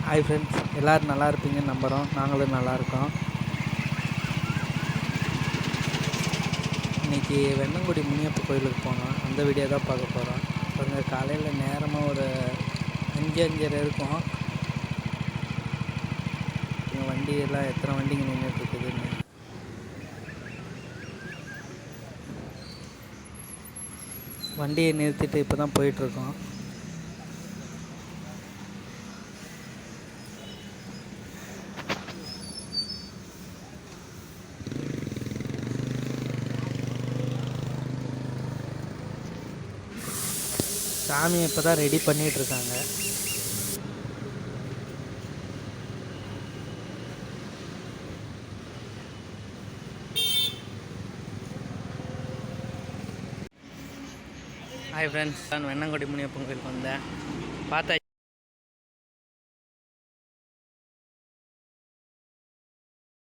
Hi friends, எல்லோரும் நல்லா இருப்பீங்கன்னு நம்புகிறோம். நாங்களும் நல்லாயிருக்கோம். இன்றைக்கி வெண்ணங்குடி முனியப்ப கோயிலுக்கு போனோம். அந்த வீடியோ தான் பார்க்க போகிறோம். பாருங்கள், காலையில் நேரமாக ஒரு 5:30 இருக்கும். இங்கே வண்டியெல்லாம் எத்தனை வண்டிங்க நின்றுட்டுருக்குதுன்னு. வண்டியை நிறுத்திட்டு இப்போ தான் போயிட்டுருக்கோம். சாமியை இப்போ தான் ரெடி பண்ணிகிட்ருக்காங்க. ஹாய் ஃப்ரெண்ட்ஸ், நான் வெண்ணங்குடி முனியப்பன் கோயிலுக்கு வந்தேன். பார்த்தா